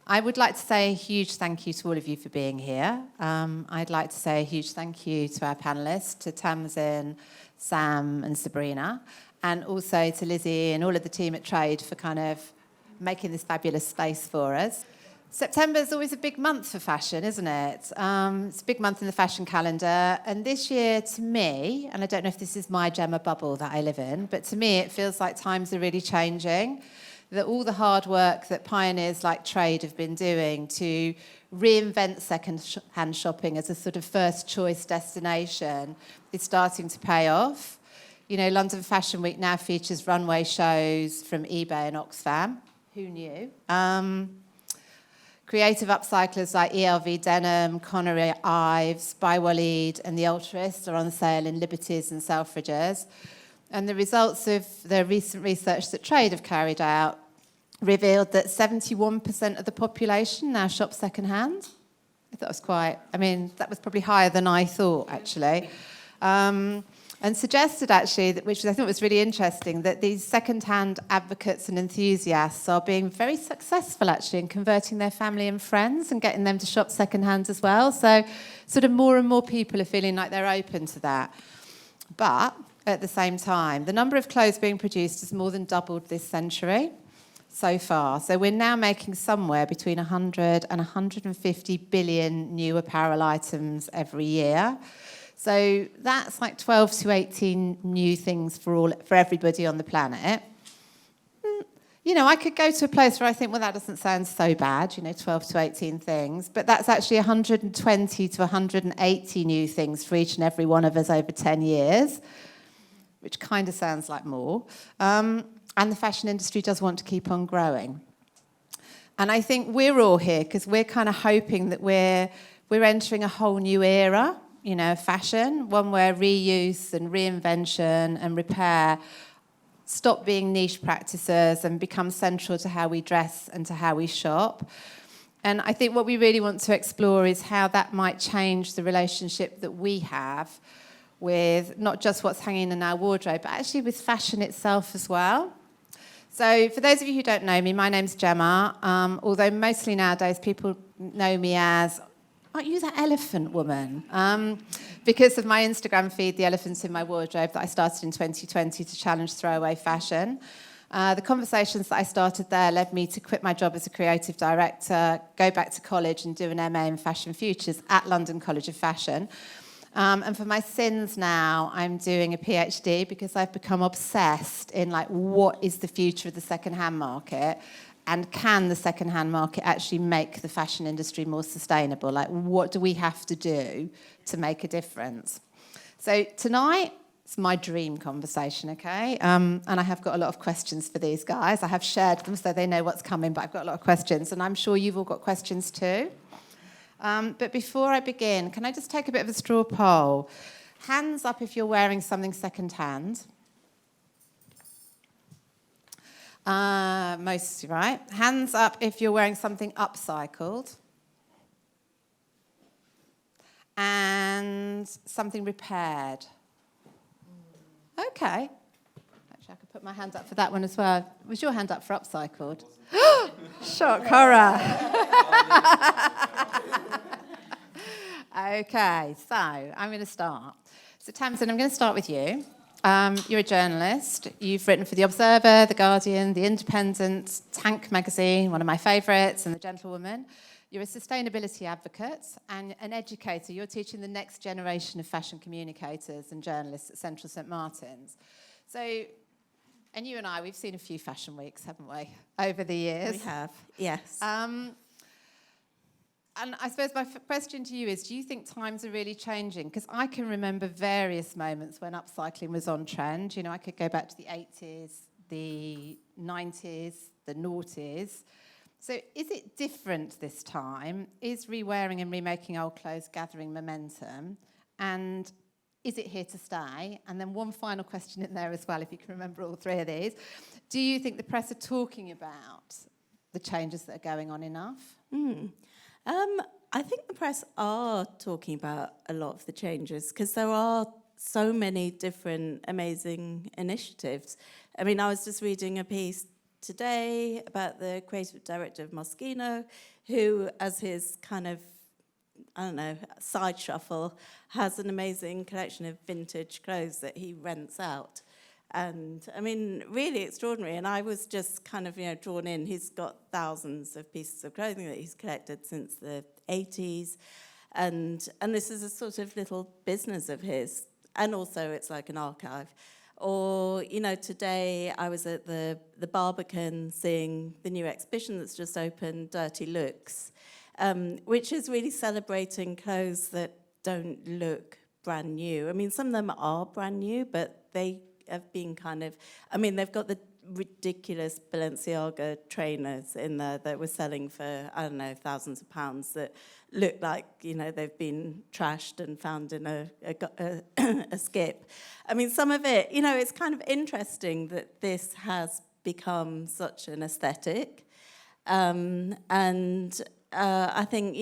I would like to say a huge thank you to all of you for being here. I'd like to say a huge thank you to our panellists, to Tamsin, Sam and Sabrina, and also to Lizzie and all of the team at Trade for kind of making this fabulous space for us. September is always a big month for fashion, isn't it? It's a big month in the fashion calendar. And this year, to me, and I don't know if this is my Gemma bubble that I live in, but to me, it feels like times are really changing. That all the hard work that pioneers like Trade have been doing to reinvent second-hand shopping as a sort of first choice destination is starting to pay off. You know, London Fashion Week now features runway shows from eBay and Oxfam. Who knew? Creative upcyclers like ELV Denim, Connery Ives, By Waleed and The Ultrist are on sale in Liberties and Selfridges. And the results of the recent research that Trade have carried out revealed that 71% of the population now shop secondhand. I thought it was that was probably higher than I thought, actually. And suggested, actually, which I thought was really interesting, that these second-hand advocates and enthusiasts are being very successful, actually, in converting their family and friends and getting them to shop second-hand as well. So sort of more and more people are feeling like they're open to that. But at the same time, the number of clothes being produced has more than doubled this century so far. So we're now making somewhere between 100 and 150 billion new apparel items every year. So that's like 12 to 18 new things for everybody on the planet. You know, I could go to a place where I think, well, that doesn't sound so bad, 12 to 18 things. But that's actually 120 to 180 new things for each and every one of us over 10 years, which kind of sounds like more. And the fashion industry does want to keep on growing. And I think we're all here because we're kind of hoping that we're entering a whole new era, fashion, one where reuse and reinvention and repair stop being niche practices and become central to how we dress and to how we shop. And I think what we really want to explore is how that might change the relationship that we have with not just what's hanging in our wardrobe, but actually with fashion itself as well. So for those of you who don't know me, my name's Gemma, although mostly nowadays people know me as, aren't you that elephant woman? Because of my Instagram feed, The Elephants in My Wardrobe, that I started in 2020 to challenge throwaway fashion. The conversations that I started there led me to quit my job as a creative director, go back to college and do an MA in Fashion Futures at London College of Fashion. And for my sins now, I'm doing a PhD because I've become obsessed in what is the future of the second-hand market. And can the second-hand market actually make the fashion industry more sustainable? What do we have to do to make a difference? So tonight, it's my dream conversation, okay? And I have got a lot of questions for these guys. I have shared them so they know what's coming, but I've got a lot of questions. And I'm sure you've all got questions too. But before I begin, can I just take a bit of a straw poll? Hands up if you're wearing something second-hand. Most, right? Hands up if you're wearing something upcycled. And something repaired. Okay. Actually, I could put my hand up for that one as well. Was your hand up for upcycled? Shock horror. Okay, so I'm going to start. So Tamsin, I'm going to start with you. You're a journalist. You've written for The Observer, The Guardian, The Independent, Tank magazine, one of my favourites, and The Gentlewoman. You're a sustainability advocate and an educator. You're teaching the next generation of fashion communicators and journalists at Central St Martin's. So, and you and I, we've seen a few fashion weeks, haven't we, over the years? We have, yes. And I suppose my question to you is, do you think times are really changing? Because I can remember various moments when upcycling was on trend. I could go back to the 80s, the 90s, the noughties. So is it different this time? Is rewearing and remaking old clothes gathering momentum? And is it here to stay? And then one final question in there as well, if you can remember all three of these. Do you think the press are talking about the changes that are going on enough? I think the press are talking about a lot of the changes because there are so many different amazing initiatives. I mean, I was just reading a piece today about the creative director of Moschino, who, as his kind of, I don't know, side shuffle, has an amazing collection of vintage clothes that he rents out. And, I mean, really extraordinary. And I was just kind of, drawn in. He's got thousands of pieces of clothing that he's collected since the 80s. And this is a sort of little business of his. And also it's like an archive. Or, today I was at the Barbican seeing the new exhibition that's just opened, Dirty Looks, which is really celebrating clothes that don't look brand new. I mean, some of them are brand new, but they have been they've got the ridiculous Balenciaga trainers in there that were selling for, I don't know, thousands of pounds that look like, they've been trashed and found in a skip. I mean, some of it, it's kind of interesting that this has become such an aesthetic. I think,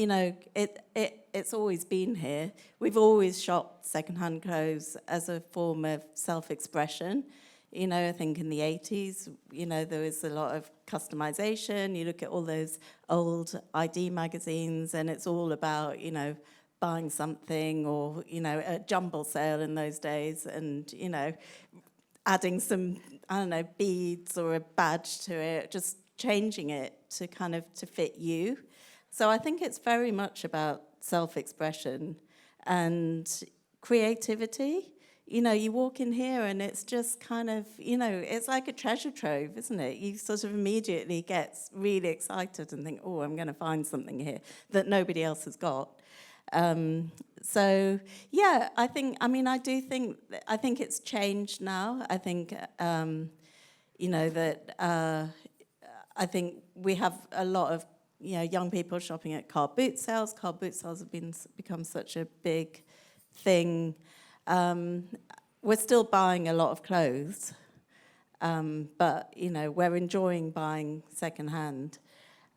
it's always been here. We've always shopped secondhand clothes as a form of self-expression. I think in the 80s, there was a lot of customization. You look at all those old ID magazines, and it's all about, buying something or, a jumble sale in those days and, adding some, I don't know, beads or a badge to it, just changing it to to fit you. So I think it's very much about self-expression and creativity. You walk in here and it's just it's like a treasure trove, isn't it? You sort of immediately get really excited and think, oh, I'm going to find something here that nobody else has got. So, yeah, I think it's changed now. I think, I think we have a lot of, young people shopping at car boot sales. Car boot sales have become such a big thing. We're still buying a lot of clothes, but, we're enjoying buying secondhand.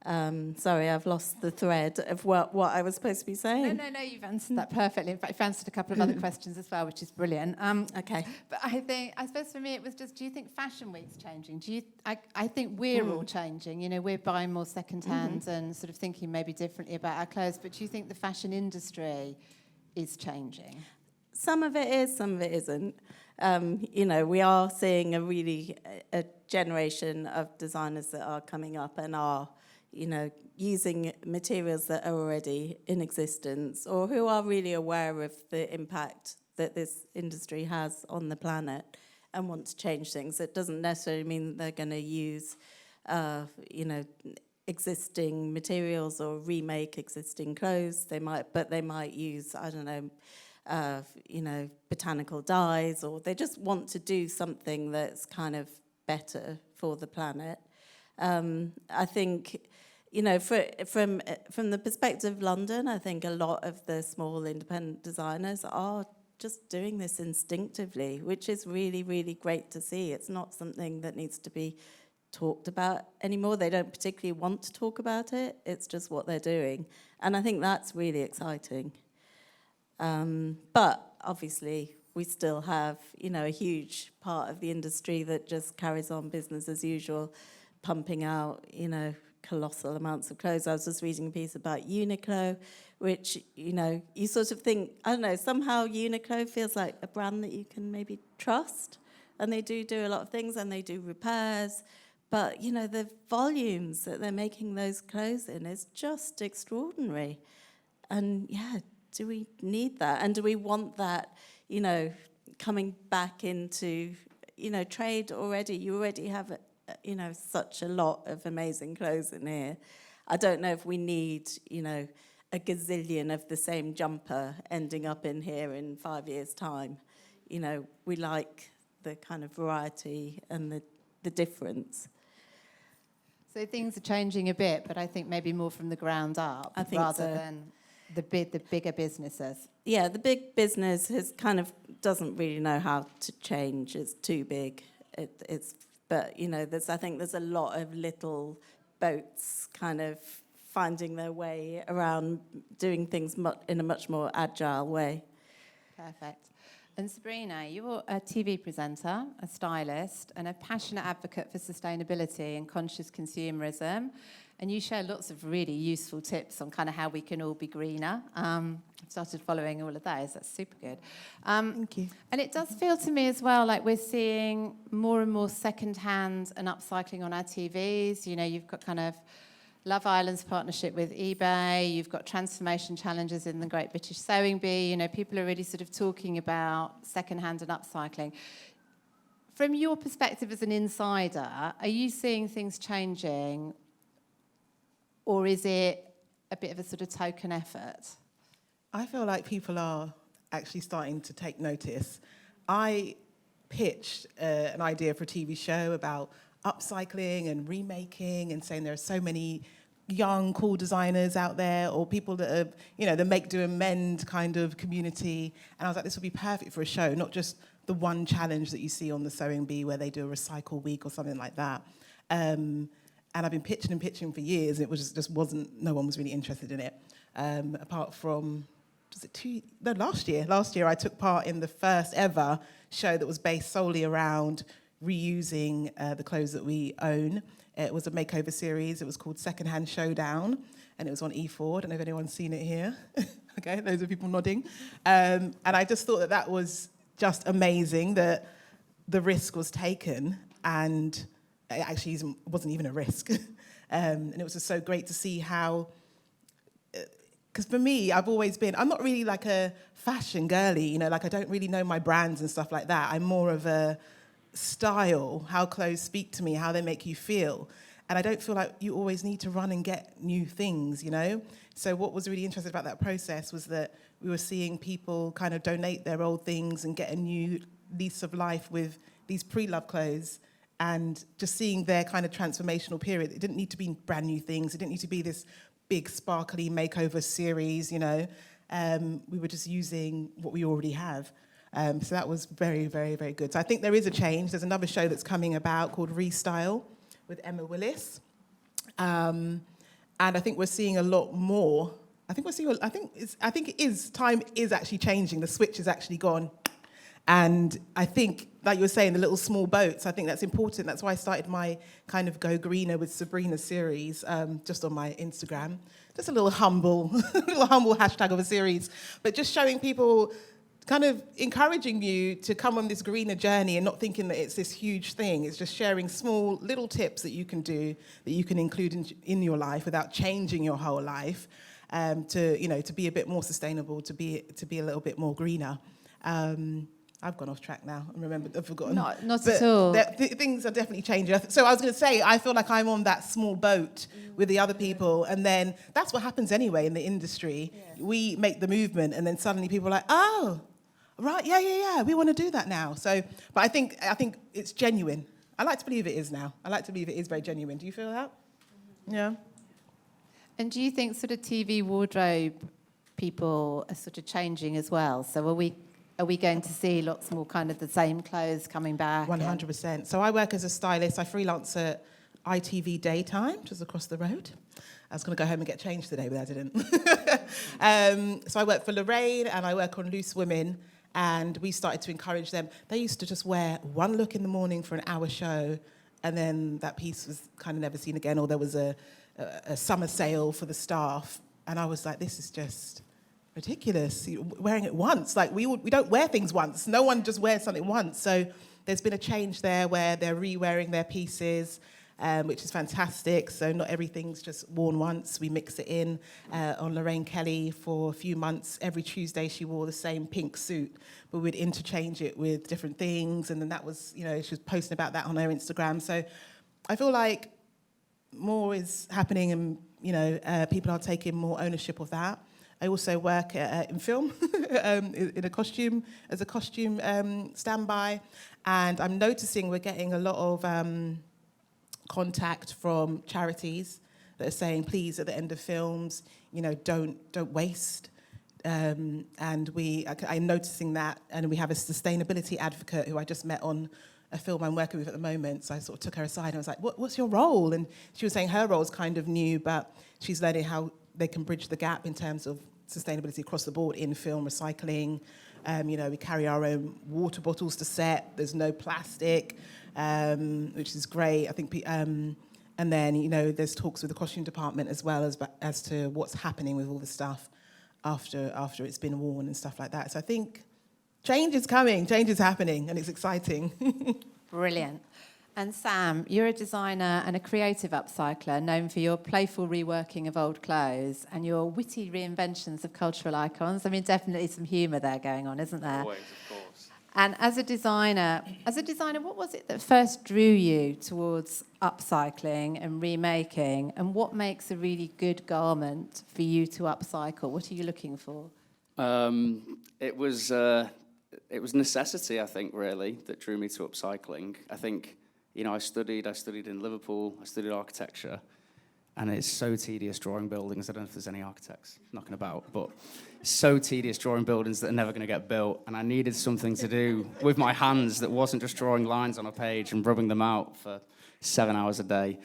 Sorry, I've lost the thread of what I was supposed to be saying. No, you've answered that perfectly. In fact, you've answered a couple of other questions as well, which is brilliant. Okay. But I suppose for me it was just, do you think Fashion Week's changing? I think we're all changing. We're buying more secondhand and sort of thinking maybe differently about our clothes. But do you think the fashion industry is changing? Some of it is, some of it isn't. We are seeing a generation of designers that are coming up and are, using materials that are already in existence or who are really aware of the impact that this industry has on the planet and want to change things. It doesn't necessarily mean they're going to use, existing materials or remake existing clothes. They might use, I don't know, botanical dyes, or they just want to do something that's kind of better for the planet. I think, from the perspective of London, I think a lot of the small independent designers are just doing this instinctively, which is really, really great to see. It's not something that needs to be talked about anymore. They don't particularly want to talk about it. It's just what they're doing. And I think that's really exciting. But obviously, we still have, a huge part of the industry that just carries on business as usual, pumping out, colossal amounts of clothes. I was just reading a piece about Uniqlo, which, you sort of think, I don't know, somehow Uniqlo feels like a brand that you can maybe trust. And they do a lot of things, and they do repairs. But, the volumes that they're making those clothes in is just extraordinary. And, yeah, do we need that? And do we want that, coming back into, trade already? You already have, such a lot of amazing clothes in here. I don't know if we need, a gazillion of the same jumper ending up in here in 5 years' time. We like the kind of variety and the difference. So things are changing a bit, but I think maybe more from the ground up rather than the bigger businesses. Yeah, the big business doesn't really know how to change. It's too big. But I think there's a lot of little boats kind of finding their way around, doing things in a much more agile way. Perfect. And Sabrina, you're a TV presenter, a stylist, and a passionate advocate for sustainability and conscious consumerism. And you share lots of really useful tips on kind of how we can all be greener. I've started following all of those. That's super good. Thank you. And it does feel to me as well like we're seeing more and more second-hand and upcycling on our TVs. You know, you've got kind of Love Island's partnership with eBay. You've got transformation challenges in the Great British Sewing Bee. You know, people are really sort of talking about second-hand and upcycling. From your perspective as an insider, are you seeing things changing, or is it a bit of a sort of token effort? I feel like people are actually starting to take notice. I pitched an idea for a TV show about upcycling and remaking and saying there are so many young, cool designers out there, or people that are, you know, the make, do and mend kind of community. And I was like, this would be perfect for a show, not just the one challenge that you see on the Sewing Bee where they do a recycle week or something like that. And I've been pitching for years, and it was just wasn't, no one was really interested in it. Apart from, last year. Last year I took part in the first ever show that was based solely around reusing the clothes that we own. It was a makeover series. It was called Secondhand Showdown, and it was on E4. I don't know if anyone's seen it here. Okay, loads of people nodding. And I just thought that that was just amazing that the risk was taken, and it actually wasn't even a risk. And it was just so great to see how, because for me, I've always been, I'm not really like a fashion girly, you know, like I don't really know my brands and stuff like that. I'm more of a style, how clothes speak to me, how they make you feel. And I don't feel like you always need to run and get new things, you know? So what was really interesting about that process was that we were seeing people kind of donate their old things and get a new lease of life with these pre-loved clothes, and just seeing their kind of transformational period. It didn't need to be brand new things. It didn't need to be this big sparkly makeover series, you know? We were just using what we already have. So that was very, very, very good. So I think there is a change. There's another show that's coming about called Restyle with Emma Willis. And I think we're seeing a lot more. Time is actually changing. The switch has actually gone. And I think, like you were saying, the little small boats, I think that's important. That's why I started my kind of Go Greener with Sabrina series just on my Instagram. Just a little humble hashtag of a series. But just showing people, kind of encouraging you to come on this greener journey and not thinking that it's this huge thing. It's just sharing small little tips that you can do, that you can include in your life without changing your whole life, to be a bit more sustainable, to be a little bit more greener. I've gone off track now. I've forgotten. Not at all. Things are definitely changing. So I was going to say, I feel like I'm on that small boat with the other people, and then that's what happens anyway in the industry. Yeah. We make the movement, and then suddenly people are like, oh, right, yeah, we want to do that now. So, but I think it's genuine. I like to believe it is now. I like to believe it is very genuine. Do you feel that? Mm-hmm. Yeah. And do you think sort of TV wardrobe people are sort of changing as well? So are we going to see lots more kind of the same clothes coming back? 100%. So I work as a stylist. I freelance at ITV Daytime, which is across the road. I was going to go home and get changed today, but I didn't. So I work for Lorraine, and I work on Loose Women, and we started to encourage them. They used to just wear one look in the morning for an hour show, and then that piece was kind of never seen again, or there was a summer sale for the staff. And I was like, this is just ridiculous. You're wearing it once. Like, we don't wear things once. No one just wears something once. So there's been a change there where they're re-wearing their pieces, which is fantastic. So not everything's just worn once. We mix it in. On Lorraine Kelly, for a few months, every Tuesday she wore the same pink suit, but we'd interchange it with different things. And then that was, she was posting about that on her Instagram. So I feel like more is happening, and, people are taking more ownership of that. I also work in film, as a costume standby, and I'm noticing we're getting a lot of contact from charities that are saying, please, at the end of films, don't waste. And I'm noticing that, and we have a sustainability advocate who I just met on a film I'm working with at the moment. So I sort of took her aside and I was like, what's your role? And she was saying her role is kind of new, but she's learning how they can bridge the gap in terms of sustainability across the board in film recycling. We carry our own water bottles to set. There's no plastic, which is great. I think, and then there's talks with the costume department as well as to what's happening with all the stuff after it's been worn and stuff like that. So I think change is coming, change is happening, and it's exciting. Brilliant. And Sam, you're a designer and a creative upcycler known for your playful reworking of old clothes and your witty reinventions of cultural icons. I mean, definitely some humour there going on, isn't there? Always, of course. And as a designer, what was it that first drew you towards upcycling and remaking? And what makes a really good garment for you to upcycle? What are you looking for? It was necessity, I think, really, that drew me to upcycling. I think, I studied in Liverpool, I studied architecture, and it's so tedious drawing buildings. I don't know if there's any architects knocking about, but it's so tedious drawing buildings that are never going to get built. And I needed something to do with my hands that wasn't just drawing lines on a page and rubbing them out for 7 hours a day.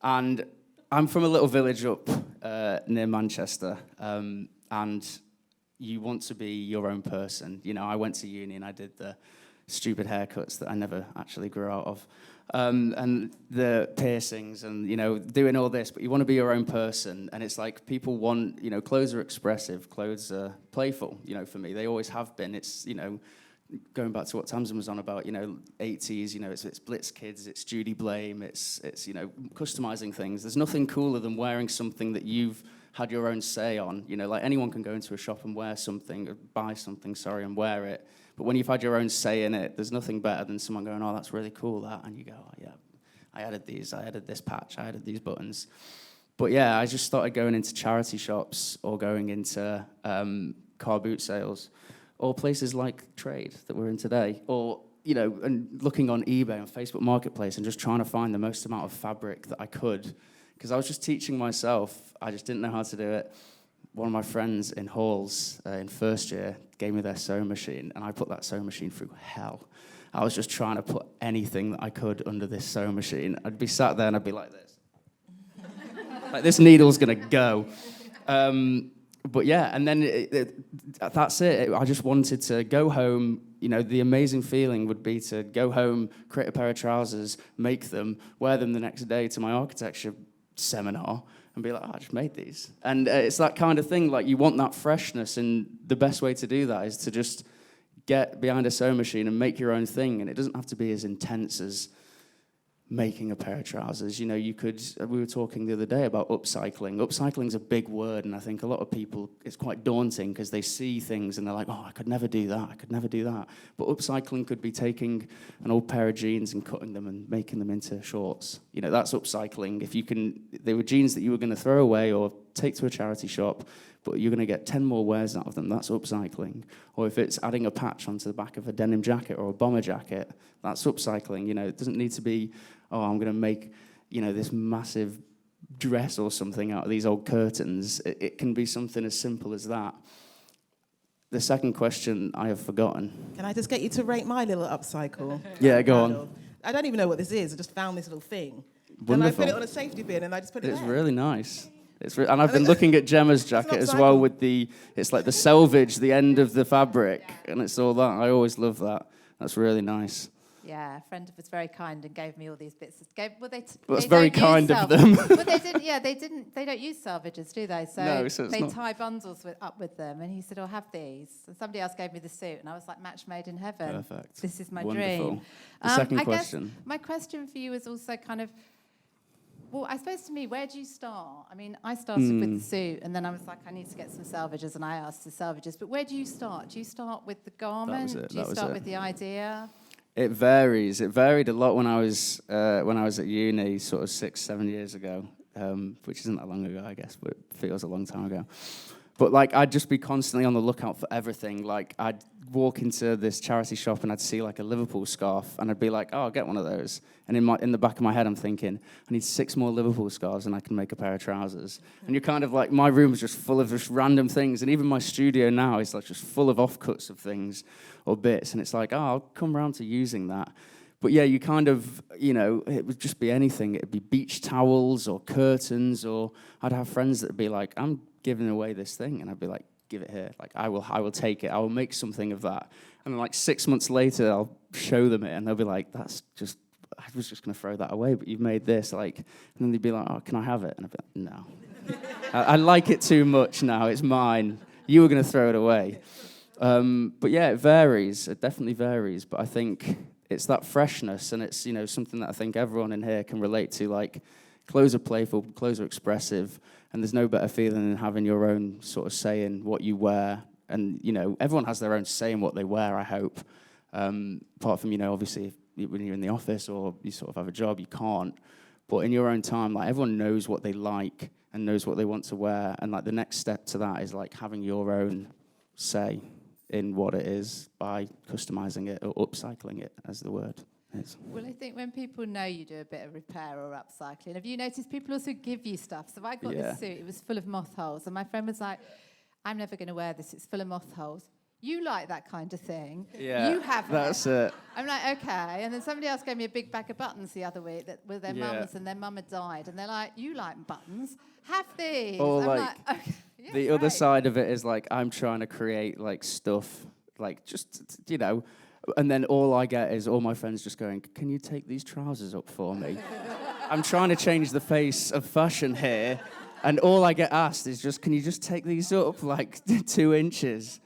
And I'm from a little village up near Manchester, and you want to be your own person. I went to uni and I did the stupid haircuts that I never actually grew out of. And the piercings and, doing all this, but you want to be your own person. And it's like people want, clothes are expressive, clothes are playful, for me. They always have been. It's, going back to what Tamsin was on about, 80s, it's Blitz Kids, it's Judy Blame, it's customizing things. There's nothing cooler than wearing something that you've had your own say on. Like anyone can go into a shop and buy something, and wear it. But when you've had your own say in it, there's nothing better than someone going, oh, that's really cool, that. And you go, oh, yeah, I added these, I added this patch, I added these buttons. But yeah, I just started going into charity shops or going into car boot sales or places like Trade that we're in today. Or, and looking on eBay and Facebook Marketplace and just trying to find the most amount of fabric that I could. Because I was just teaching myself. I just didn't know how to do it. One of my friends in Halls in first year gave me their sewing machine, and I put that sewing machine through hell. I was just trying to put anything that I could under this sewing machine. I'd be sat there and I'd be like this. Like, this needle's going to go. But yeah, and then that's it. I just wanted to go home. The amazing feeling would be to go home, create a pair of trousers, make them, wear them the next day to my architecture seminar, and be like, I just made these. And it's that kind of thing, like you want that freshness, and the best way to do that is to just get behind a sewing machine and make your own thing, and it doesn't have to be as intense as making a pair of trousers. We were talking the other day about upcycling. Upcycling's a big word, and I think a lot of people, it's quite daunting because they see things and they're like, oh, I could never do that. But upcycling could be taking an old pair of jeans and cutting them and making them into shorts. That's upcycling. They were jeans that you were going to throw away or take to a charity shop, but you're going to get 10 more wears out of them. That's upcycling. Or if it's adding a patch onto the back of a denim jacket or a bomber jacket, that's upcycling. It doesn't need to be, oh, I'm going to make, this massive dress or something out of these old curtains. It can be something as simple as that. The second question I have forgotten. Can I just get you to rate my little upcycle? Yeah, go on. I don't even know what this is. I just found this little thing. Wonderful. And I put it on a safety bin and I just put it It's there. really nice. And I've been looking at Gemma's jacket as well with it's like the selvage, the end of the fabric, and it's all that. I always love that. That's really nice. Yeah, a friend was very kind and gave me all these bits. That's very kind of them. But they didn't. Yeah, they don't use salvages, do they? So, No, so it's they not. tie bundles up with them. And he said, "Oh, have these." And somebody else gave me the suit, and I was like, "Match made in heaven." Perfect. This is my Wonderful. dream. The second I question. guess my question for you is also kind of, well, I suppose to me, where do you start? I mean, I started with the suit, and then I was like, I need to get some salvages, and I asked for salvages. But where do you start? Do you start with the garment? Do you start with the idea? It varies. It varied a lot when I was at uni, sort of 6-7 years ago, which isn't that long ago, I guess, but it feels a long time ago. But like, I'd just be constantly on the lookout for everything. Like, I'd walk into this charity shop and I'd see like a Liverpool scarf, and I'd be like, "Oh, I'll get one of those." And in the back of my head, I'm thinking, I need 6 more Liverpool scarves, and I can make a pair of trousers. And you're kind of like, my room is just full of just random things, and even my studio now is like just full of offcuts of things or bits. And it's like, oh, I'll come around to using that. But yeah, you kind of, it would just be anything. It'd be beach towels or curtains, or I'd have friends that would be like, I'm giving away this thing. And I'd be like, give it here. Like, I will take it. I will make something of that. And then, like, 6 months later, I'll show them it, and they'll be like, that's just, I was just going to throw that away, but you've made this. Like, and then they'd be like, oh, can I have it? And I'd be like, no. I like it too much now. It's mine. You were going to throw it away. But yeah, it varies. It definitely varies. But I think it's that freshness, and it's, you know, something that I think everyone in here can relate to. Like, clothes are playful, clothes are expressive, and there's no better feeling than having your own sort of say in what you wear. And, you know, everyone has their own say in what they wear, I hope. Apart from, you know, obviously, when you're in the office or you sort of have a job, you can't. But in your own time, like, everyone knows what they like and knows what they want to wear. And, like, the next step to that is, like, having your own say in what it is by customizing it or upcycling it, as the word is. Well, I think when people know you do a bit of repair or upcycling, have you noticed people also give you stuff? So I got this suit, it was full of moth holes, and my friend was like, I'm never going to wear this, it's full of moth holes. You like that kind of thing. Yeah, you have that's it. it. I'm like, okay. And then somebody else gave me a big bag of buttons the other week that were their mums, and their mum had died. And they're like, you like buttons? Have these. Or I'm like, okay. Yeah, the other side of it is, like, I'm trying to create, like, stuff, like, just, you know, and then all I get is all my friends just going, can you take these trousers up for me? I'm trying to change the face of fashion here, and all I get asked is just, can you just take these up, like, 2 inches?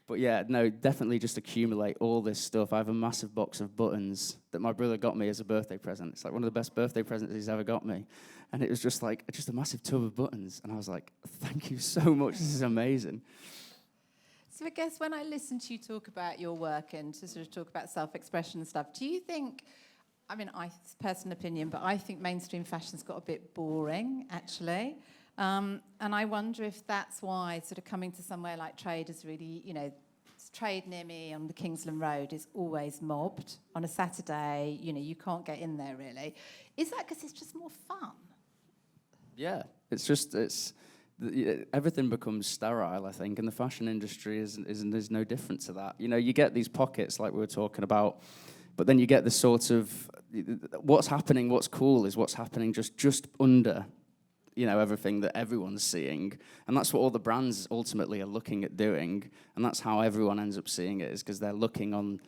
But yeah, no, definitely just accumulate all this stuff. I have a massive box of buttons that my brother got me as a birthday present. It's like one of the best birthday presents he's ever got me. And it was just like, just a massive tub of buttons. And I was like, thank you so much. This is amazing. So I guess when I listen to you talk about your work and to sort of talk about self-expression and stuff, do you think, I mean, it's a personal opinion, but I think mainstream fashion's got a bit boring, actually. And I wonder if that's why sort of coming to somewhere like Trade is really, you know, Trade near me on the Kingsland Road is always mobbed. On a Saturday, you know, you can't get in there really. Is that because it's just more fun? Yeah, it's just, everything becomes sterile, I think, and the fashion industry is no different to that. You know, you get these pockets like we were talking about, but then you get the sort of, what's happening, what's cool is what's happening just under, you know, everything that everyone's seeing. And that's what all the brands ultimately are looking at doing. And that's how everyone ends up seeing it, is because they're looking on,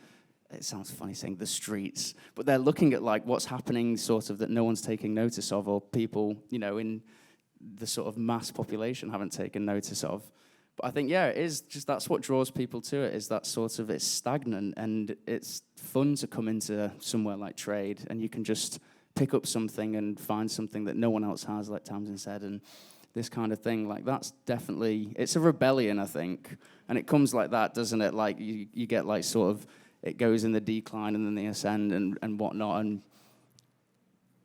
it sounds funny saying the streets, but they're looking at, like, what's happening sort of that no one's taking notice of, or people, you know, in the sort of mass population haven't taken notice of. But I think, yeah, it is just, that's what draws people to it, is that sort of, it's stagnant, and it's fun to come into somewhere like Trade, and you can just pick up something and find something that no one else has, like Tamsin said, and this kind of thing. Like, that's definitely, it's a rebellion, I think. And it comes like that, doesn't it? Like, you get, like, sort of, it goes in the decline and then the ascend and whatnot. And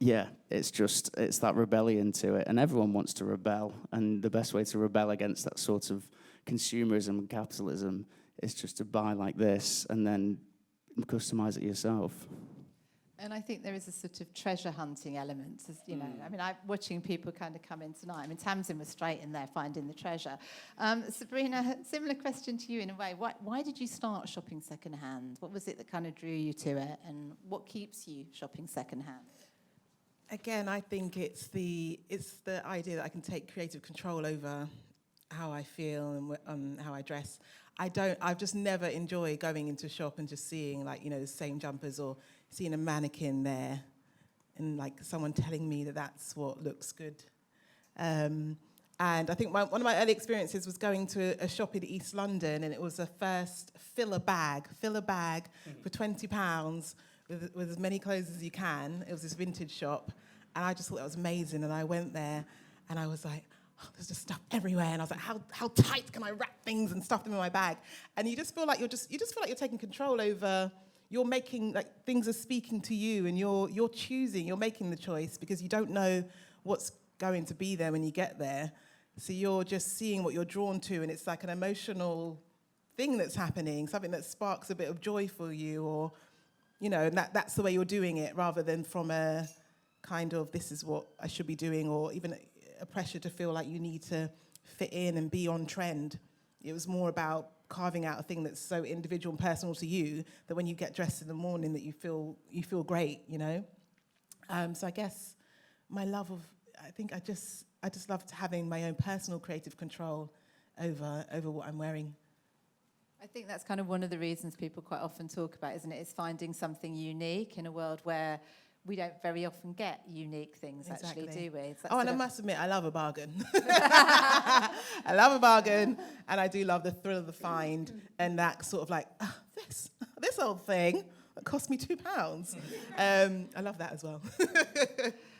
yeah, it's that rebellion to it. And everyone wants to rebel. And the best way to rebel against that sort of consumerism and capitalism is just to buy like this and then customize it yourself. And I think there is a sort of treasure hunting element, as you know. I mean, I'm watching people kind of come in tonight. I mean, Tamsin was straight in there finding the treasure. Sabrina, similar question to you in a way. Why did you start shopping secondhand? What was it that kind of drew you to it, and what keeps you shopping secondhand? Again, I think it's the idea that I can take creative control over how I feel and how I dress. I've just never enjoyed going into a shop and just seeing, like, you know, the same jumpers, or seeing a mannequin there and, like, someone telling me that that's what looks good. And I think one of my early experiences was going to a shop in East London, and it was a first fill a bag for £20 with as many clothes as you can. It was this vintage shop, and I just thought that was amazing. And I went there, and I was like, oh, there's just stuff everywhere. And I was like, how tight can I wrap things and stuff them in my bag? And you just feel like you're taking control over. You're making, like, things are speaking to you, and you're choosing. You're making the choice because you don't know what's going to be there when you get there. So you're just seeing what you're drawn to, and it's like an emotional thing that's happening, something that sparks a bit of joy for you, or, you know, and that's the way you're doing it, rather than from a kind of, this is what I should be doing, or even a pressure to feel like you need to fit in and be on trend. It was more about carving out a thing that's so individual and personal to you that when you get dressed in the morning that you feel great, you know. So I guess my love of, I just loved having my own personal creative control over what I'm wearing. I think that's kind of one of the reasons people quite often talk about, isn't it? Is finding something unique in a world where we don't very often get unique things, actually, do we? Oh, and I must admit, I love a bargain. I love a bargain, and I do love the thrill of the find, and that sort of like, this old thing that cost me £2. I love that as well.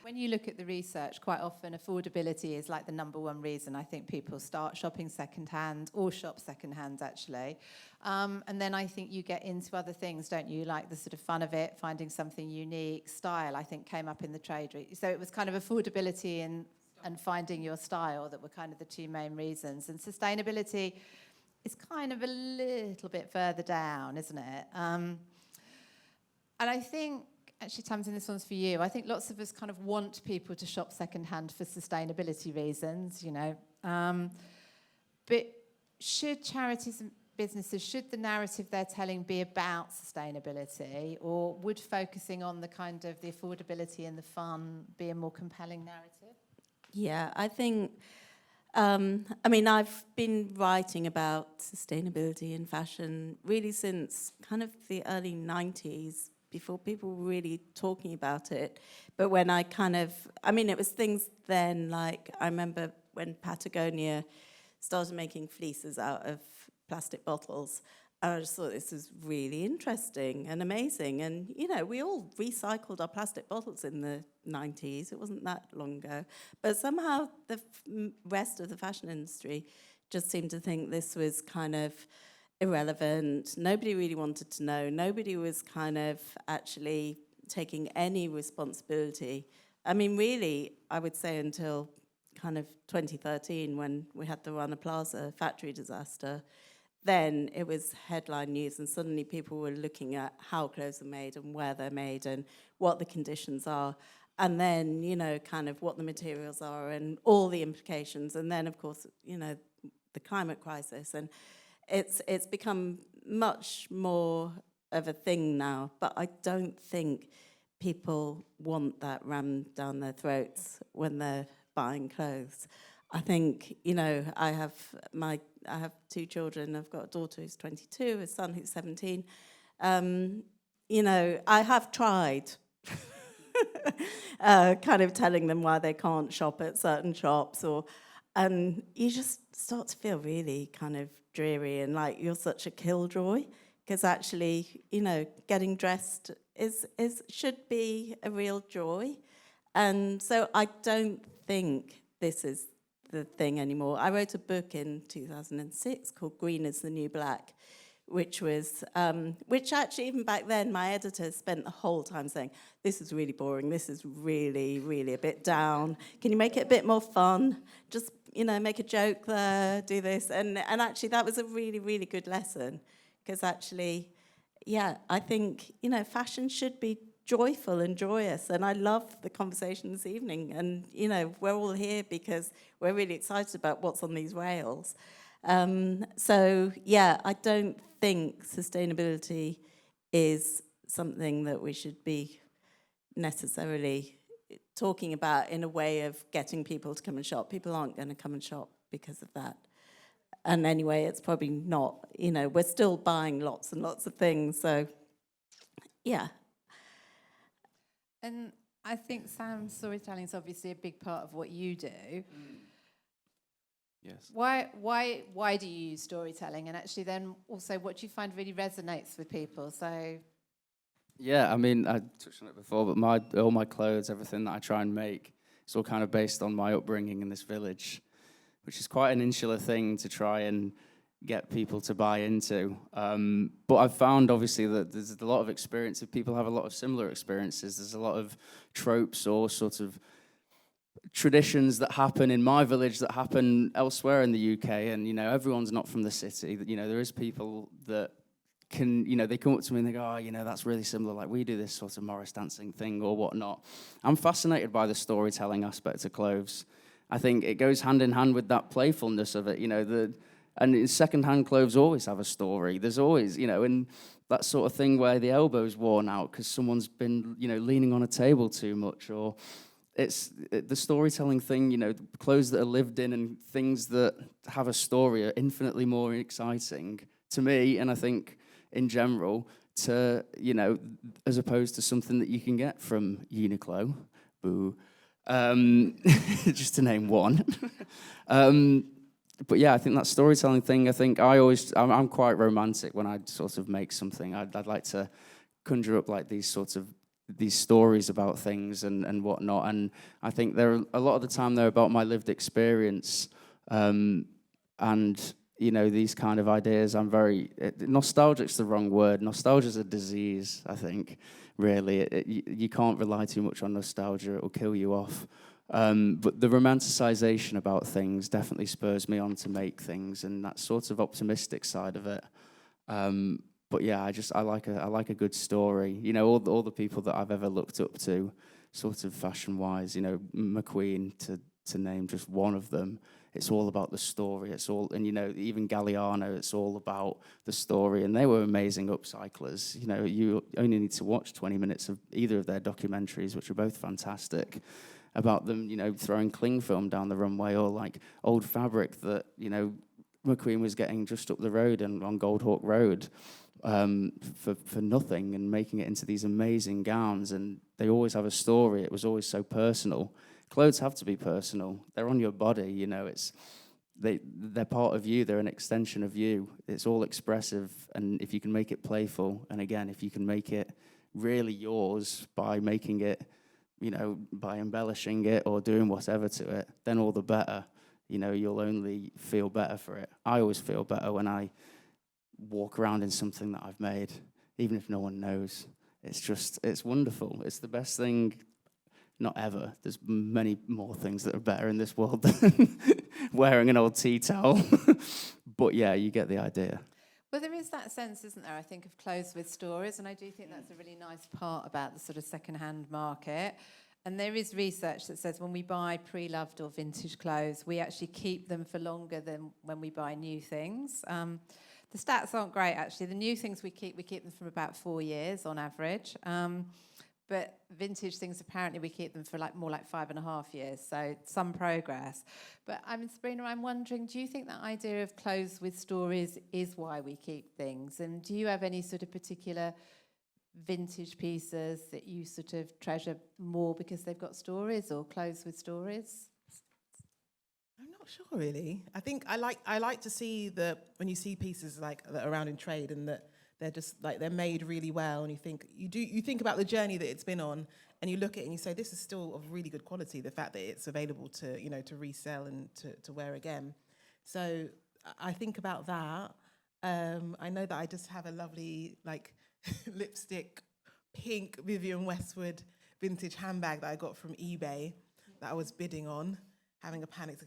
When you look at the research, quite often affordability is like the number one reason I think people start shopping secondhand or shop secondhand, actually. And then I think you get into other things, don't you? Like the sort of fun of it, finding something unique. Style, I think, came up in the trade. So it was kind of affordability and finding your style that were kind of the two main reasons. And sustainability is kind of a little bit further down, isn't it? And I think, actually, Tamsin, this one's for you. I think lots of us kind of want people to shop secondhand for sustainability reasons, you know. But should charities and businesses, should the narrative they're telling be about sustainability, or would focusing on the kind of the affordability and the fun be a more compelling narrative? Yeah, I think, I mean, I've been writing about sustainability in fashion really since kind of the early 90s, before people were really talking about it. But when I it was things then, like I remember when Patagonia started making fleeces out of plastic bottles, and I just thought this was really interesting and amazing. And, you know, we all recycled our plastic bottles in the 90s. It wasn't that long ago. But somehow the rest of the fashion industry just seemed to think this was kind of irrelevant. Nobody really wanted to know. Nobody was kind of actually taking any responsibility. I mean, really, I would say until kind of 2013, when we had the Rana Plaza factory disaster, then it was headline news, and suddenly people were looking at how clothes are made and where they're made and what the conditions are, and then, you know, kind of what the materials are and all the implications. And then, of course, you know, the climate crisis. And it's become much more of a thing now, but I don't think people want that rammed down their throats when they're buying clothes. I think, you know, I have two children. I've got a daughter who's 22, a son who's 17. You know, I have tried kind of telling them why they can't shop at certain shops, and you just start to feel really kind of dreary and like you're such a killjoy, because actually, you know, getting dressed should be a real joy. And so I don't think this is the thing anymore. I wrote a book in 2006 called Green is the New Black, which actually even back then my editor spent the whole time saying, this is really boring, this is really, really a bit down. Can you make it a bit more fun? Just, you know, make a joke there, do this. And actually that was a really, really good lesson, because actually, yeah, I think, you know, fashion should be joyful and joyous, and I love the conversation this evening. And, you know, we're all here because we're really excited about what's on these rails. So, yeah, I don't think sustainability is something that we should be necessarily talking about in a way of getting people to come and shop. People aren't going to come and shop because of that. And anyway, it's probably not, you know, we're still buying lots and lots of things. So, yeah. And I think, Sam, storytelling is obviously a big part of what you do. Yes. Why do you use storytelling? And actually then also, what do you find really resonates with people? So, Yeah, I mean, I touched on it before, but all my clothes, everything that I try and make, it's all kind of based on my upbringing in this village, which is quite an insular thing to try and get people to buy into. But I've found, obviously, that there's a lot of experience. If people have a lot of similar experiences, there's a lot of tropes or sort of traditions that happen in my village that happen elsewhere in the UK. And, you know, everyone's not from the city. You know, there is people that can, you know, they come up to me and they go, oh, you know, that's really similar. Like, we do this sort of Morris dancing thing or whatnot. I'm fascinated by the storytelling aspect of clothes. I think it goes hand in hand with that playfulness of it, you know, and second-hand clothes always have a story. There's always, you know, and that sort of thing where the elbow's worn out because someone's been, you know, leaning on a table too much, or the storytelling thing, you know, clothes that are lived in and things that have a story are infinitely more exciting to me, and I think in general, to, you know, as opposed to something that you can get from Uniqlo, boo, just to name one. But yeah, I think that storytelling thing, I think I'm quite romantic when I sort of make something. I'd like to conjure up like these stories about things and whatnot. And I think a lot of the time they're about my lived experience. And, you know, these kind of ideas, nostalgic's the wrong word. Nostalgia's a disease, I think, really. You can't rely too much on nostalgia. It will kill you off. But the romanticization about things definitely spurs me on to make things, and that sort of optimistic side of it. But yeah, I like a good story. You know, all the people that I've ever looked up to, sort of fashion-wise, you know, McQueen to name just one of them. It's all about the story. And you know, even Galliano, it's all about the story. And they were amazing upcyclers. You know, you only need to watch 20 minutes of either of their documentaries, which are both fantastic, about them, you know, throwing cling film down the runway, or like old fabric that, you know, McQueen was getting just up the road and on Goldhawk Road for nothing, and making it into these amazing gowns. And they always have a story. It was always so personal. Clothes have to be personal. They're on your body, you know. They're part of you. They're an extension of you. It's all expressive, and if you can make it playful, and again, if you can make it really yours by making it, you know, by embellishing it or doing whatever to it, then all the better. You know, you'll only feel better for it. I always feel better when I walk around in something that I've made, even if no one knows. It's wonderful. It's the best thing. Not ever. There's many more things that are better in this world than wearing an old tea towel. But yeah, you get the idea. Well, there is that sense, isn't there, I think, of clothes with stories, and I do think that's a really nice part about the sort of second-hand market. And there is research that says when we buy pre-loved or vintage clothes, we actually keep them for longer than when we buy new things. The stats aren't great, actually. The new things we keep them for about 4 years on average. But vintage things, apparently, we keep them for more like 5.5 years. So some progress. But Sabrina, I'm wondering, do you think that idea of clothes with stories is why we keep things? And do you have any sort of particular vintage pieces that you sort of treasure more because they've got stories, or clothes with stories? I'm not sure, really. I think I like to see when you see pieces like that are around in trade, and that they're just like they're made really well, and you think about the journey that it's been on, and you look at it and you say, this is still of really good quality. The fact that it's available to, you know, to resell and to wear again. So I think about that. I know that I just have a lovely like lipstick pink Vivienne Westwood vintage handbag that I got from eBay that I was bidding on, having a panic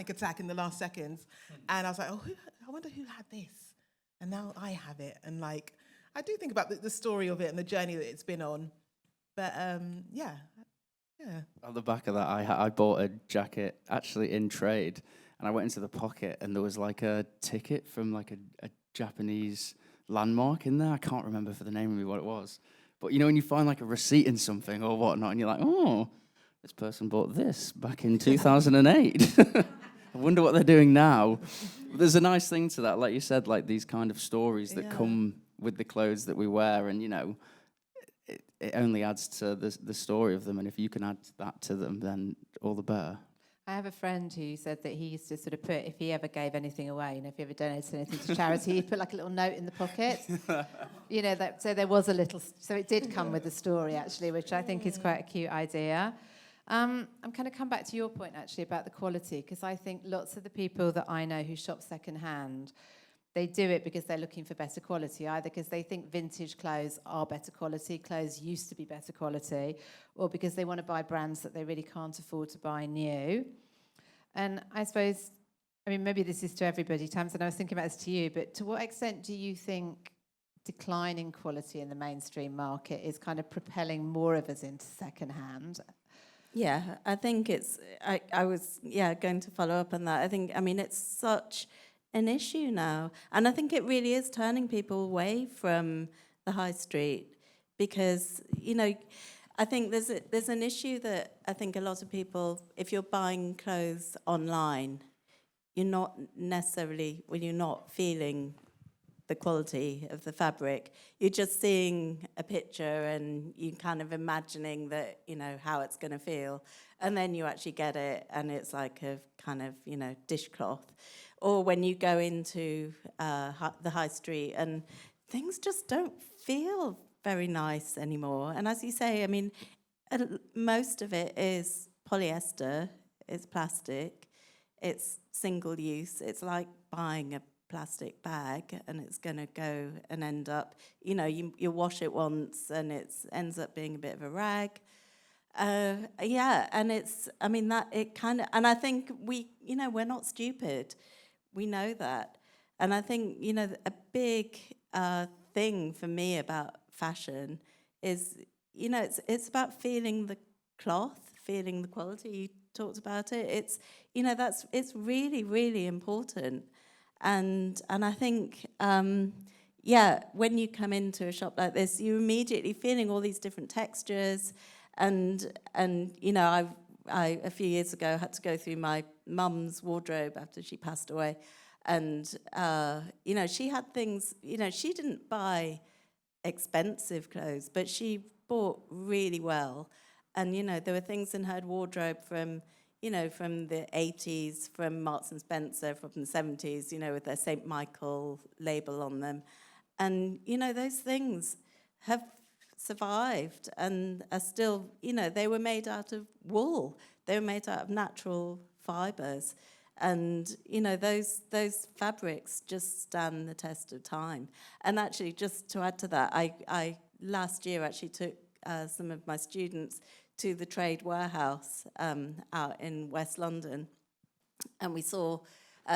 attack in the last seconds. And I was like, I wonder who had this. And now I have it. And like, I do think about the story of it and the journey that it's been on. But yeah. On the back of that, I bought a jacket actually in trade, and I went into the pocket, and there was like a ticket from like a Japanese landmark in there. I can't remember for the name of me what it was. But you know, when you find like a receipt in something or whatnot, and you're like, oh, this person bought this back in 2008. I wonder what they're doing now. There's a nice thing to that, like you said, like these kind of stories that come with the clothes that we wear, and you know, it only adds to the story of them. And if you can add that to them, then all the better. I have a friend who said that he used to sort of put, if he ever gave anything away, you know, if he ever donated anything to charity, he'd put like a little note in the pocket. You know, so there was so it did come with the story, actually, which I think is quite a cute idea. I'm going to come back to your point, actually, about the quality, because I think lots of the people that I know who shop secondhand, they do it because they're looking for better quality, either because they think vintage clothes are better quality, clothes used to be better quality, or because they want to buy brands that they really can't afford to buy new. And I suppose, I mean, maybe this is to everybody, Tamsin, I was thinking about this to you, but to what extent do you think declining quality in the mainstream market is kind of propelling more of us into secondhand? Yeah, I think I was going to follow up on that. I mean, it's such an issue now. And I think it really is turning people away from the high street because, you know, I think there's an issue that I think a lot of people, if you're buying clothes online, you're not necessarily, when you're not feeling the quality of the fabric, you're just seeing a picture and you're kind of imagining that, you know, how it's going to feel. And then you actually get it and it's like a kind of, you know, dishcloth. Or when you go into the high street and things just don't feel very nice anymore. And as you say, I mean, most of it is polyester, it's plastic, it's single use. It's like buying a plastic bag and it's going to go and end up, you know, you wash it once and it ends up being a bit of a rag. Yeah, and it's, I mean, that it kind of, and I think we, you know, we're not stupid. We know that. And I think, you know, a big thing for me about fashion is, you know, it's about feeling the cloth, feeling the quality. You talked about it. It's, you know, it's really, really important. And I think, yeah, when you come into a shop like this, you're immediately feeling all these different textures. And you know, I a few years ago had to go through my mum's wardrobe after she passed away. And, you know, she had things, you know, she didn't buy expensive clothes, but she bought really well. And, you know, there were things in her wardrobe from, you know, from the 80s, from Marks and Spencer, from the 70s, you know, with their St. Michael label on them. And, you know, those things have survived and are still, you know, they were made out of wool. They were made out of natural fibres. And, you know, those fabrics just stand the test of time. And actually, just to add to that, I last year actually took some of my students to the Trade Warehouse out in West London. And we saw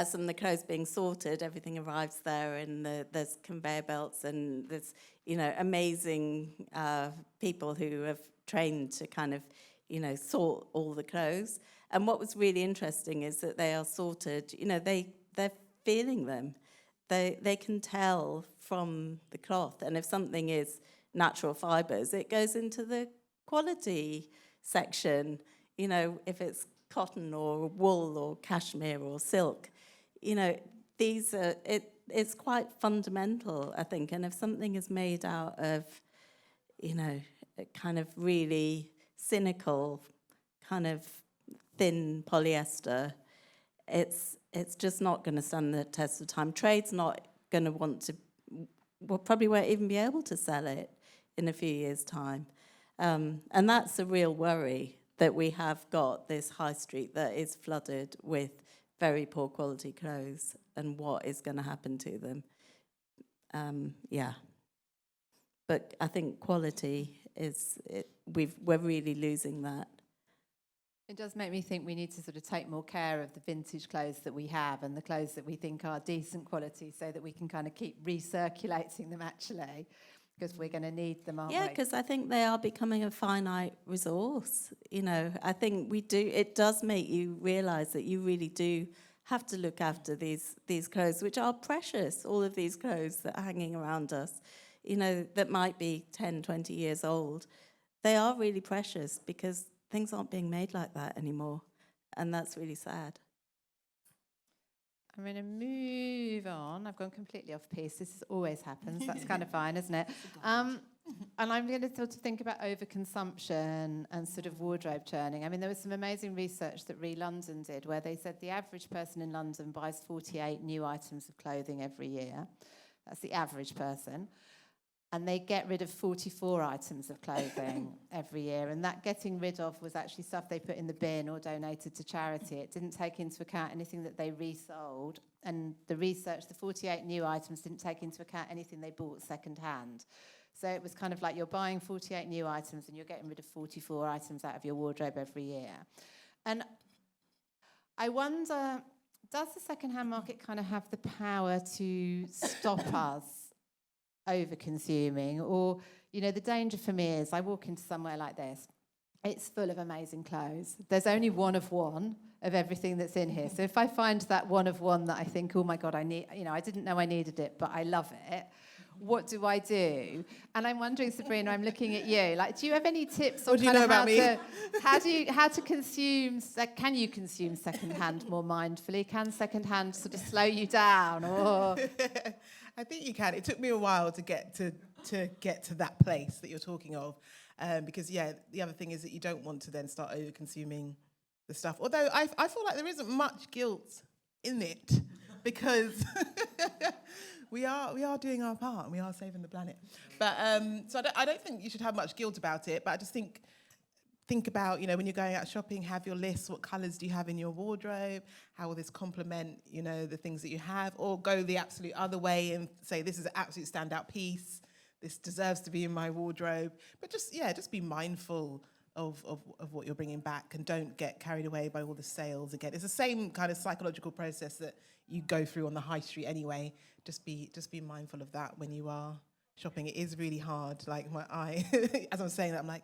some of the clothes being sorted. Everything arrives there, and there's conveyor belts, and there's, you know, amazing people who have trained to kind of, you know, sort all the clothes. And what was really interesting is that they are sorted, you know, they're feeling them. They can tell from the cloth. And if something is natural fibres, it goes into the quality section. You know, if it's cotton or wool or cashmere or silk, you know, these are, it's quite fundamental, I think. And if something is made out of, you know, a kind of really cynical, kind of thin polyester, it's just not going to stand the test of time. Trade's not going to want to, well, probably won't even be able to sell it in a few years' time. And that's a real worry, that we have got this high street that is flooded with very poor quality clothes, and what is going to happen to them. Yeah. But I think quality is, we're really losing that. It does make me think we need to sort of take more care of the vintage clothes that we have and the clothes that we think are decent quality, so that we can kind of keep recirculating them, actually, because we're going to need them, aren't we? Yeah, because I think they are becoming a finite resource. You know, I think it does make you realise that you really do have to look after these clothes, which are precious, all of these clothes that are hanging around us, you know, that might be 10, 20 years old. They are really precious because things aren't being made like that anymore, and that's really sad. I'm going to move on. I've gone completely off piece. This always happens. That's kind of fine, isn't it? And I'm going to sort of think about overconsumption and sort of wardrobe churning. I mean, there was some amazing research that London did, where they said the average person in London buys 48 new items of clothing every year. That's the average person. And they get rid of 44 items of clothing every year. And that getting rid of was actually stuff they put in the bin or donated to charity. It didn't take into account anything that they resold. And the research, the 48 new items, didn't take into account anything they bought secondhand. So it was kind of like you're buying 48 new items and you're getting rid of 44 items out of your wardrobe every year. And I wonder, does the secondhand market kind of have the power to stop us over-consuming? Or, you know, the danger for me is I walk into somewhere like this, it's full of amazing clothes. There's only one of everything that's in here. So if I find that one of one that I think, oh my God, I need, you know, I didn't know I needed it, but I love it, what do I do? And I'm wondering, Sabrina, I'm looking at you. Like, do you have any tips on What do you kind know of about me? how to consume? Can you consume secondhand more mindfully? Can secondhand sort of slow you down? Or I think you can. It took me a while to get to that place that you're talking of, because the other thing is that you don't want to then start over consuming the stuff. Although I feel like there isn't much guilt in it, because we are doing our part and we are saving the planet. But so I don't think you should have much guilt about it. But I just think about, when you're going out shopping, have your list. What colours do you have in your wardrobe? How will this complement, the things that you have? Or go the absolute other way and say, this is an absolute standout piece. This deserves to be in my wardrobe. But just be mindful of what you're bringing back, and don't get carried away by all the sales again. It's the same kind of psychological process that you go through on the high street anyway. Just be mindful of that when you are shopping. It is really hard. Like my eye, as I'm saying that, I'm like,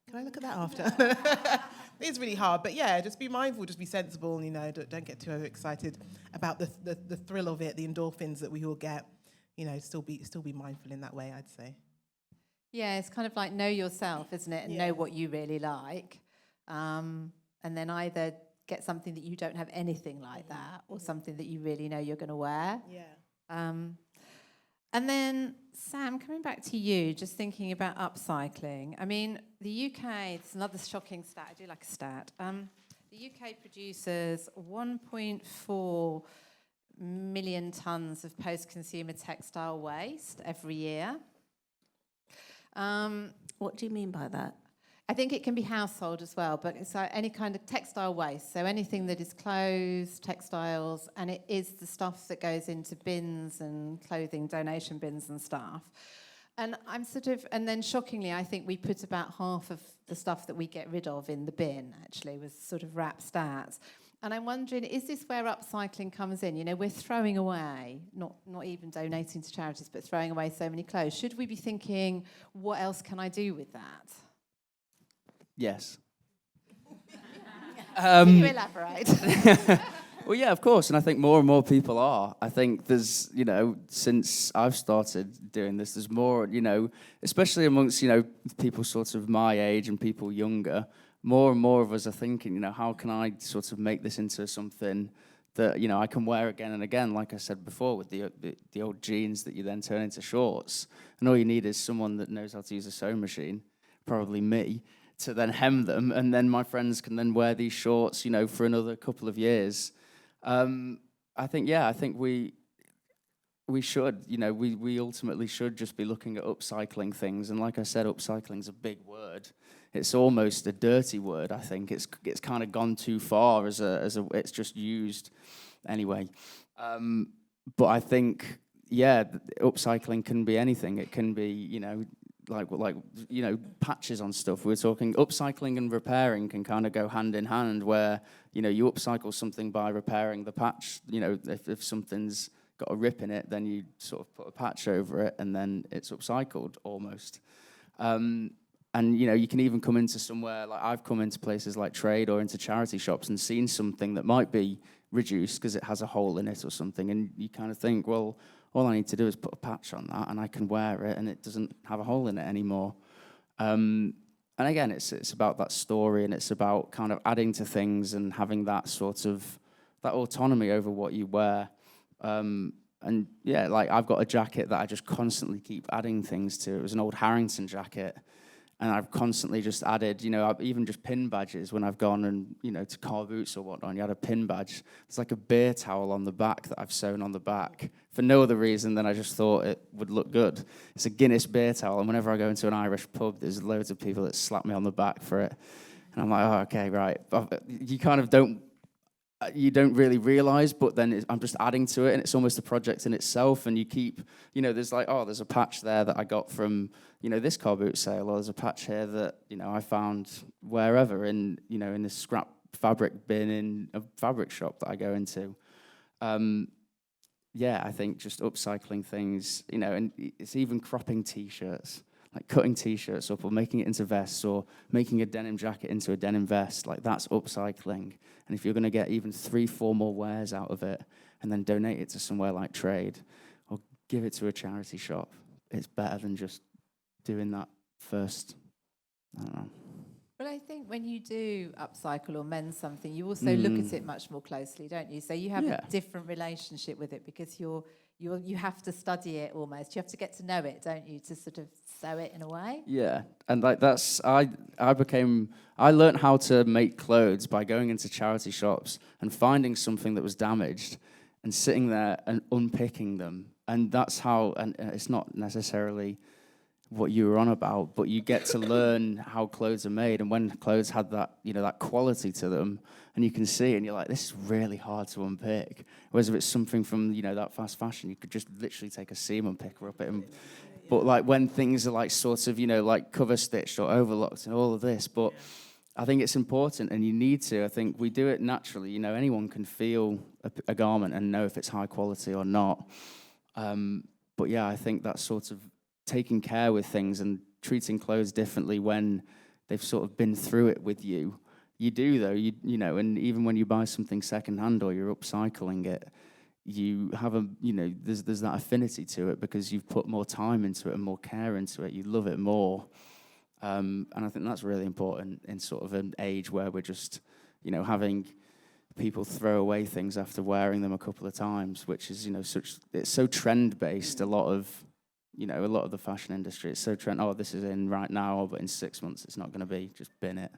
can I look at that after? It's really hard, but just be mindful, just be sensible, don't get too overexcited about the thrill of it, the endorphins that we all get. Still be mindful in that way, I'd say. yeah, it's kind of like know yourself, isn't it? And know what you really like. And then either get something that you don't have anything like that, or something that you really know you're going to wear. Yeah. And then, Sam, coming back to you, just thinking about upcycling. I mean, the UK, it's another shocking stat. I do like a stat. The UK produces 1.4 million tonnes of post-consumer textile waste every year. What do you mean by that? I think it can be household as well, but it's any kind of textile waste. So anything that is clothes, textiles, and it is the stuff that goes into bins and clothing donation bins and stuff. And and then shockingly, I think we put about half of the stuff that we get rid of in the bin, actually, was sort of wrap stats. And I'm wondering, is this where upcycling comes in? We're throwing away, not even donating to charities, but throwing away so many clothes. Should we be thinking, what else can I do with that? Yes. Can you elaborate? Well, yeah, of course, and I think more and more people are. I think there's, since I've started doing this, there's more, especially amongst, people sort of my age and people younger, more and more of us are thinking, how can I sort of make this into something that, I can wear again and again, like I said before, with the old jeans that you then turn into shorts. And all you need is someone that knows how to use a sewing machine, probably me, to then hem them, and then my friends can then wear these shorts, for another couple of years. I think we should, we ultimately should just be looking at upcycling things. And like I said, upcycling's a big word. It's almost a dirty word. I think it's kind of gone too far as it's just used anyway. But I think, upcycling can be anything. It can be, like patches on stuff. We're talking upcycling and repairing can kind of go hand in hand, where you upcycle something by repairing the patch. If something's got a rip in it, then you sort of put a patch over it, and then it's upcycled almost. And you can even come into somewhere, like I've come into places like trade or into charity shops and seen something that might be reduced because it has a hole in it or something, and you kind of think, well, all I need to do is put a patch on that and I can wear it and it doesn't have a hole in it anymore. And again, it's about that story, and it's about kind of adding to things and having that sort of, that autonomy over what you wear. Like I've got a jacket that I just constantly keep adding things to. It was an old Harrington jacket. And I've constantly just added, I've even just pin badges when I've gone and, to car boots or whatnot. You had a pin badge. It's like a beer towel on the back that I've sewn on the back for no other reason than I just thought it would look good. It's a Guinness beer towel. And whenever I go into an Irish pub, there's loads of people that slap me on the back for it. And I'm like, oh, okay, right. But you kind of don't really realize, but then I'm just adding to it, and it's almost a project in itself. And you keep, there's like, oh, there's a patch there that I got from, this car boot sale, or there's a patch here that, I found wherever in this scrap fabric bin in a fabric shop that I go into. I think just upcycling things, and it's even cropping T-shirts. Like cutting T-shirts up or making it into vests, or making a denim jacket into a denim vest, like that's upcycling. And if you're going to get even 3-4 more wears out of it and then donate it to somewhere like trade or give it to a charity shop, it's better than just doing that first. I don't know. Well, I think when you do upcycle or mend something, you also look at it much more closely, don't you? So you have a different relationship with it because you have to study it almost. You have to get to know it, don't you, to sort of sew it in a way? Yeah, and like that's I learned how to make clothes by going into charity shops and finding something that was damaged and sitting there and unpicking them. And that's how, and it's not necessarily what you were on about, but you get to learn how clothes are made, and when clothes had that, that quality to them, and you can see, and you're like, this is really hard to unpick. Whereas if it's something from, that fast fashion, you could just literally take a seam and pick her up it. But like when things are like sort of, like cover stitched or overlocked and all of this, but I think it's important, and you need to. I think we do it naturally. Anyone can feel a garment and know if it's high quality or not. But yeah, I think that's sort of taking care with things and treating clothes differently when they've sort of been through it with you. You do though, and even when you buy something secondhand or you're upcycling it, you have there's that affinity to it because you've put more time into it and more care into it. You love it more, and I think that's really important in sort of an age where we're just, having people throw away things after wearing them a couple of times, which is it's so trend based. A lot of the fashion industry, it's so trend. Oh, this is in right now, but in 6 months it's not going to be. Just bin it.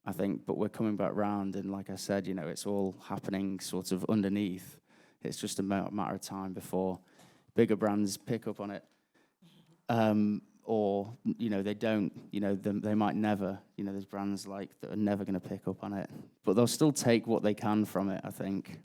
I think, but we're coming back round, and like I said, it's all happening sort of underneath. It's just a matter of time before bigger brands pick up on it, or they don't. They might never. There's brands like that are never going to pick up on it, but they'll still take what they can from it, I think.